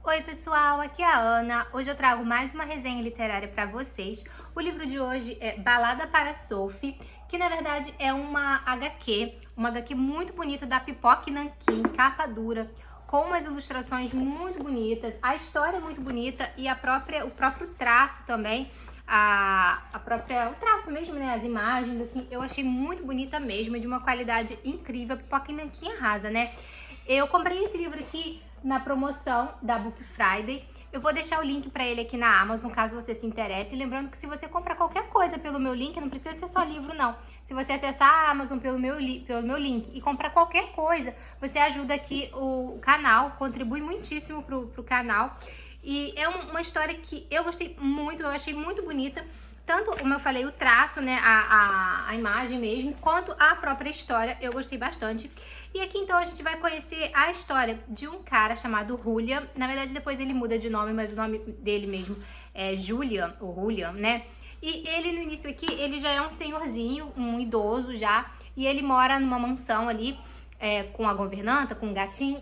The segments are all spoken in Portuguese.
Oi pessoal, aqui é a Ana. Hoje eu trago mais uma resenha literária para vocês. O livro de hoje é Balada para Sophie, que na verdade é uma HQ muito bonita da Pipoca Nanquim, capa dura, com umas ilustrações muito bonitas, a história é muito bonita e o próprio traço também, o traço mesmo, né, as imagens, assim, eu achei muito bonita mesmo, de uma qualidade incrível. Pipoca Nanquim arrasa, né? Eu comprei esse livro aqui na promoção da Book Friday. Eu vou deixar o link para ele aqui na Amazon, caso você se interesse. Lembrando que se você comprar qualquer coisa pelo meu link, não precisa ser só livro, não. Se você acessar a Amazon pelo meu link e comprar qualquer coisa, você ajuda aqui o canal, contribui muitíssimo pro canal. E é uma história que eu gostei muito, eu achei muito bonita. Tanto, como eu falei, o traço, né, a imagem mesmo, quanto a própria história, eu gostei bastante. E aqui então a gente vai conhecer a história de um cara chamado Julian. Na verdade depois ele muda de nome, mas o nome dele mesmo é Julian, ou Julian, né? E ele no início aqui, ele já é um senhorzinho, um idoso já, e ele mora numa mansão ali com a governanta, com um gatinho,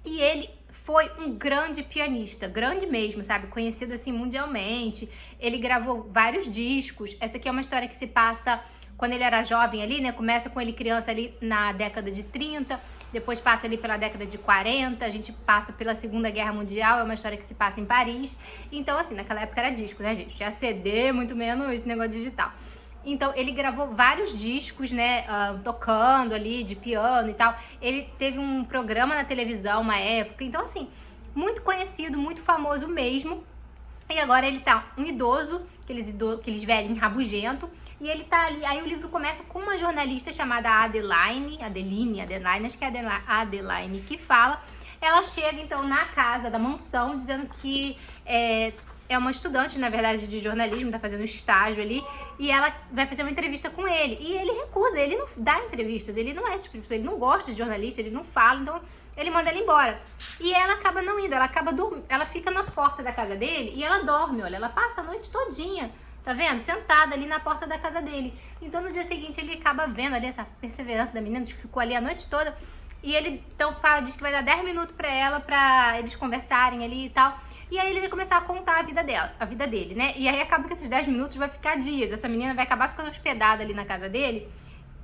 e ele foi um grande pianista, grande mesmo, sabe? Conhecido assim mundialmente. Ele gravou vários discos. Essa aqui é uma história que se passa quando ele era jovem ali, né? Começa com ele criança ali na década de 30, depois passa ali pela década de 40, a gente passa pela Segunda Guerra Mundial, é uma história que se passa em Paris. Então, assim, naquela época era disco, né, gente? Tinha CD, muito menos esse negócio digital. Então, ele gravou vários discos, né, tocando ali, de piano e tal. Ele teve um programa na televisão, uma época. Então, assim, muito conhecido, muito famoso mesmo. E agora ele tá um idoso, aqueles velhinhos rabugento, e ele tá ali, aí o livro começa com uma jornalista chamada Adeline, acho que é Adeline que fala. Ela chega então na casa da mansão dizendo que é uma estudante, na verdade, de jornalismo, tá fazendo estágio ali, e ela vai fazer uma entrevista com ele, e ele recusa, ele não dá entrevistas, ele não é esse tipo de pessoa, ele não gosta de jornalista, ele não fala, então ele manda ela embora. E ela acaba não indo, ela fica na porta da casa dele e ela dorme, olha, ela passa a noite todinha, tá vendo? Sentada ali na porta da casa dele. Então no dia seguinte ele acaba vendo ali essa perseverança da menina, que ficou ali a noite toda, e ele então diz que vai dar 10 minutos pra eles conversarem ali e tal. E aí ele vai começar a contar a vida dele, né? E aí acaba que esses 10 minutos vai ficar dias. Essa menina vai acabar ficando hospedada ali na casa dele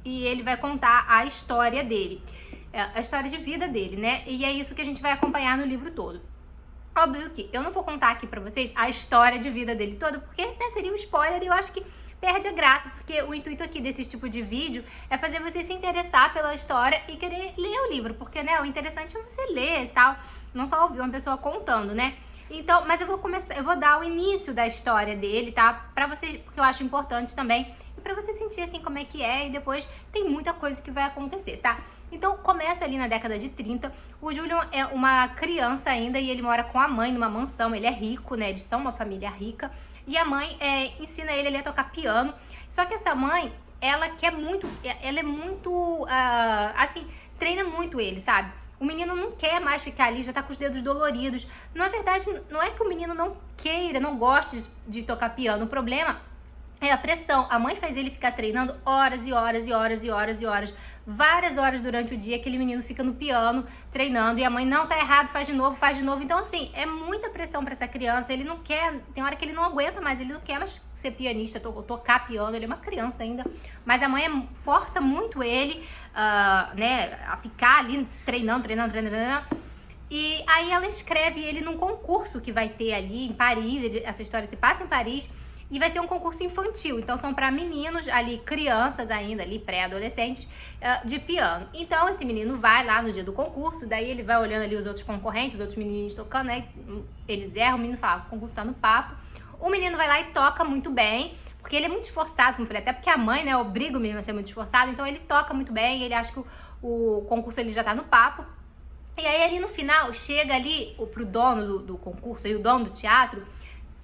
e ele vai contar a história dele, a história de vida dele, né? E é isso que a gente vai acompanhar no livro todo. Óbvio que eu não vou contar aqui pra vocês a história de vida dele toda, porque né, seria um spoiler e eu acho que perde a graça, porque o intuito aqui desse tipo de vídeo é fazer você se interessar pela história e querer ler o livro, porque né, o interessante é você ler e tal, não só ouvir uma pessoa contando, né? Então, mas eu vou dar o início da história dele, tá? Pra você, porque eu acho importante também, e pra você sentir assim como é que é, e depois tem muita coisa que vai acontecer, tá? Então, começa ali na década de 30, o Julian é uma criança ainda e ele mora com a mãe numa mansão, ele é rico, né? Eles são uma família rica, e a mãe ensina ele a tocar piano, só que essa mãe, ela é muito, assim, treina muito ele, sabe? O menino não quer mais ficar ali, já tá com os dedos doloridos. Na verdade, não é que o menino não queira, não goste de tocar piano. O problema é a pressão. A mãe faz ele ficar treinando horas e horas e horas e horas e horas. Várias horas durante o dia, aquele menino fica no piano treinando e a mãe, não, tá errado, faz de novo, faz de novo. Então, assim, é muita pressão pra essa criança. Ele não quer, tem hora que ele não aguenta mais, ele não quer mais ser pianista, tocar piano, ele é uma criança ainda. Mas a mãe força muito ele, né, a ficar ali treinando. E aí ela inscreve ele num concurso que vai ter ali em Paris, essa história se passa em Paris, e vai ser um concurso infantil, então são para meninos ali, crianças ainda ali, pré-adolescentes, de piano. Então esse menino vai lá no dia do concurso, daí ele vai olhando ali os outros concorrentes, os outros meninos tocando, né? Eles erram, o menino fala, o concurso tá no papo. O menino vai lá e toca muito bem, porque ele é muito esforçado, como eu falei, até porque a mãe, né, obriga o menino a ser muito esforçado, então ele toca muito bem, ele acha que o concurso ele já tá no papo. E aí ali no final, chega ali pro dono do concurso, aí, o dono do teatro,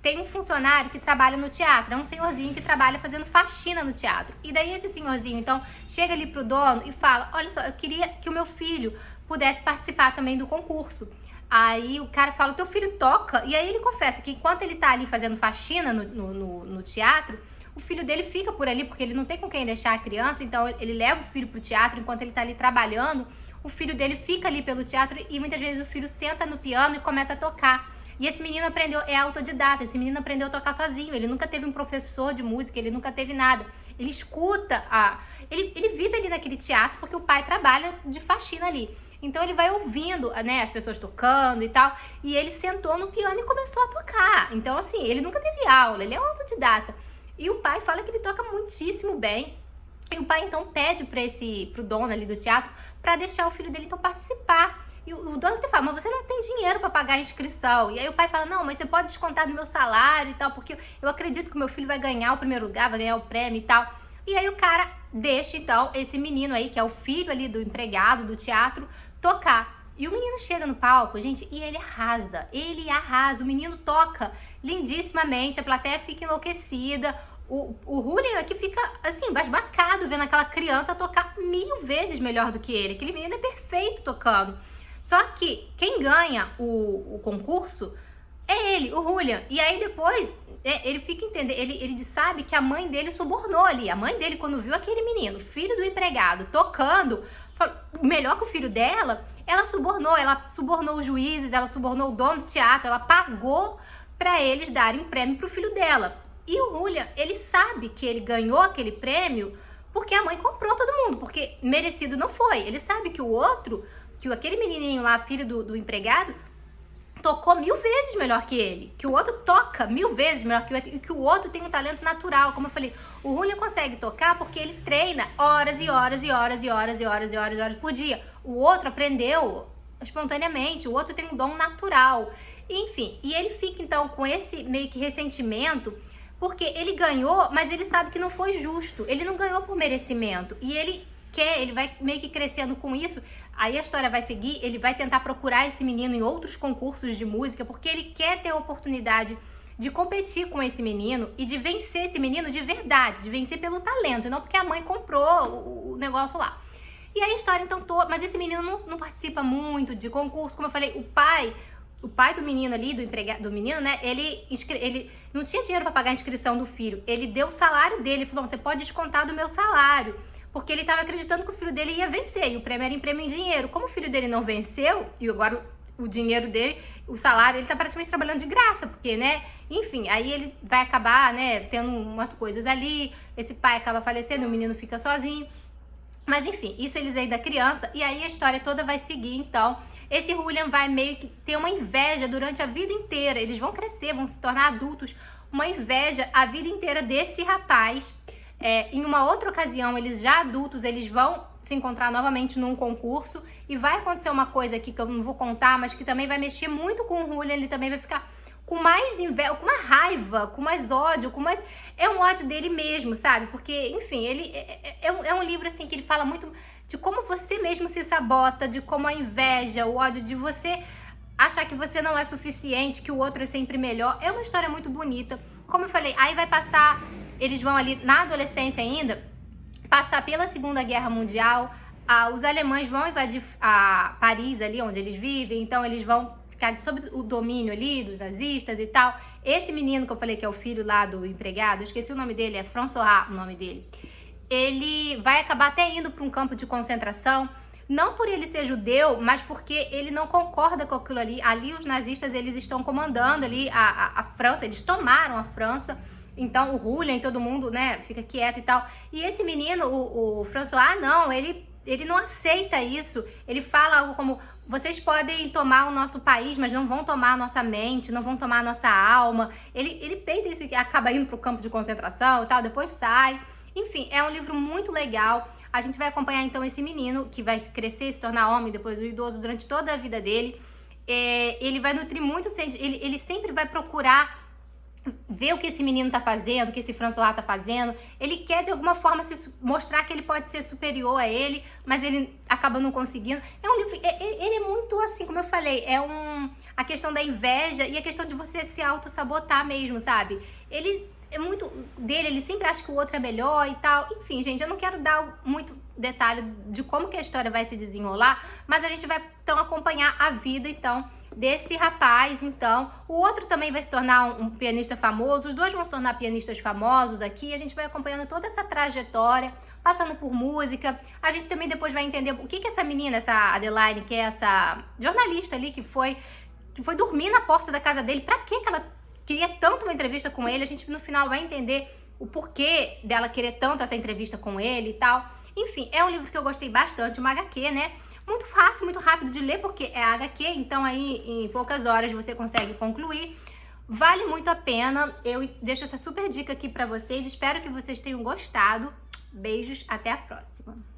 tem um funcionário que trabalha no teatro, é um senhorzinho que trabalha fazendo faxina no teatro. E daí esse senhorzinho, então, chega ali pro dono e fala, olha só, eu queria que o meu filho pudesse participar também do concurso. Aí o cara fala, o teu filho toca? E aí ele confessa que enquanto ele tá ali fazendo faxina no teatro, o filho dele fica por ali, porque ele não tem com quem deixar a criança, então ele leva o filho pro teatro enquanto ele tá ali trabalhando. o filho dele fica ali pelo teatro e muitas vezes o filho senta no piano e começa a tocar. E esse menino aprendeu, é autodidata, esse menino aprendeu a tocar sozinho, ele nunca teve um professor de música, ele nunca teve nada. Ele escuta, ele vive ali naquele teatro porque o pai trabalha de faxina ali. Então ele vai ouvindo, né, as pessoas tocando e tal, e ele sentou no piano e começou a tocar. Então assim, ele nunca teve aula, ele é autodidata. E o pai fala que ele toca muitíssimo bem. E o pai então pede pro dono ali do teatro para deixar o filho dele então participar. E o dono até fala, mas você não tem dinheiro para pagar a inscrição. E aí o pai fala, não, mas você pode descontar do meu salário e tal, porque eu acredito que o meu filho vai ganhar o primeiro lugar, vai ganhar o prêmio e tal. E aí o cara deixa então esse menino aí, que é o filho ali do empregado do teatro, tocar. E o menino chega no palco, gente, e ele arrasa, o menino toca lindissimamente, a plateia fica enlouquecida, o Julian aqui fica assim, basbacado vendo aquela criança tocar 1000 vezes melhor do que ele, aquele menino é perfeito tocando. Só que quem ganha o concurso é ele, o Julian, e aí depois ele fica entendendo, ele sabe que a mãe dele subornou ali, a mãe dele quando viu aquele menino, filho do empregado, tocando, melhor que o filho dela, ela subornou os juízes, ela subornou o dono do teatro, ela pagou para eles darem prêmio pro filho dela. E o Julian, ele sabe que ele ganhou aquele prêmio porque a mãe comprou todo mundo, porque merecido não foi. Ele sabe que aquele menininho lá, filho do empregado, tocou 1000 vezes melhor que ele, que o outro toca 1000 vezes melhor que ele, e que o outro tem um talento natural. Como eu falei, o Julian consegue tocar porque ele treina horas e horas e horas e horas e horas e horas e horas por dia. O outro aprendeu espontaneamente, o outro tem um dom natural. Enfim, e ele fica então com esse meio que ressentimento, porque ele ganhou, mas ele sabe que não foi justo, ele não ganhou por merecimento, e ele vai meio que crescendo com isso. Aí a história vai seguir, ele vai tentar procurar esse menino em outros concursos de música, porque ele quer ter a oportunidade de competir com esse menino e de vencer esse menino de verdade, de vencer pelo talento, não porque a mãe comprou o negócio lá. E aí a história então toda, mas esse menino não participa muito de concurso, como eu falei, o pai do menino ali, do menino, né, ele não tinha dinheiro para pagar a inscrição do filho, ele deu o salário dele, falou, você pode descontar do meu salário, porque ele estava acreditando que o filho dele ia vencer, e o prêmio era em prêmio em dinheiro. Como o filho dele não venceu, e agora o dinheiro dele, o salário, ele tá praticamente trabalhando de graça, porque, né, enfim, aí ele vai acabar, né, tendo umas coisas ali, esse pai acaba falecendo, o menino fica sozinho, mas enfim, isso eles ainda criança, e aí a história toda vai seguir, então, esse Julian vai meio que ter uma inveja durante a vida inteira, eles vão crescer, vão se tornar adultos, uma inveja a vida inteira desse rapaz. Em uma outra ocasião, eles já adultos, eles vão se encontrar novamente num concurso e vai acontecer uma coisa aqui que eu não vou contar, mas que também vai mexer muito com o Julian, ele também vai ficar com mais inveja, com mais raiva, com mais ódio, é um ódio dele mesmo, sabe? Porque, enfim, ele é um livro assim que ele fala muito de como você mesmo se sabota, de como a inveja, o ódio de você achar que você não é suficiente, que o outro é sempre melhor. É uma história muito bonita. Como eu falei, aí vai passar, eles vão ali na adolescência ainda, passar pela Segunda Guerra Mundial, os alemães vão invadir a Paris ali onde eles vivem, então eles vão ficar sob o domínio ali dos nazistas e tal. Esse menino que eu falei que é o filho lá do empregado, eu esqueci o nome dele, é François o nome dele, ele vai acabar até indo para um campo de concentração, não por ele ser judeu, mas porque ele não concorda com aquilo ali. Ali os nazistas, eles estão comandando ali a França, eles tomaram a França, então o Julian e todo mundo, né, fica quieto e tal. E esse menino, o François, não, ele não aceita isso. Ele fala algo como, vocês podem tomar o nosso país, mas não vão tomar a nossa mente, não vão tomar a nossa alma. Ele peita isso e acaba indo pro campo de concentração e tal, depois sai. Enfim, é um livro muito legal. A gente vai acompanhar então esse menino que vai crescer, se tornar homem, depois do idoso, durante toda a vida dele. Ele vai nutrir muito, ele sempre vai procurar ver o que esse menino tá fazendo, o que esse François tá fazendo. Ele quer de alguma forma mostrar que ele pode ser superior a ele, mas ele acaba não conseguindo. É um livro, ele é muito assim, como eu falei, a questão da inveja e a questão de você se auto-sabotar mesmo, sabe? Ele é muito dele, ele sempre acha que o outro é melhor e tal. Enfim, gente, eu não quero dar muito detalhe de como que a história vai se desenrolar, mas a gente vai então acompanhar a vida então desse rapaz, então. O outro também vai se tornar um pianista famoso, os dois vão se tornar pianistas famosos aqui, a gente vai acompanhando toda essa trajetória, passando por música. A gente também depois vai entender o que essa menina, essa Adeline, que é essa jornalista ali que foi dormir na porta da casa dele, pra que ela queria tanto uma entrevista com ele. A gente no final vai entender o porquê dela querer tanto essa entrevista com ele e tal. Enfim, é um livro que eu gostei bastante, uma HQ, né? Muito fácil, muito rápido de ler, porque é HQ, então aí em poucas horas você consegue concluir. Vale muito a pena, eu deixo essa super dica aqui pra vocês, espero que vocês tenham gostado. Beijos, até a próxima!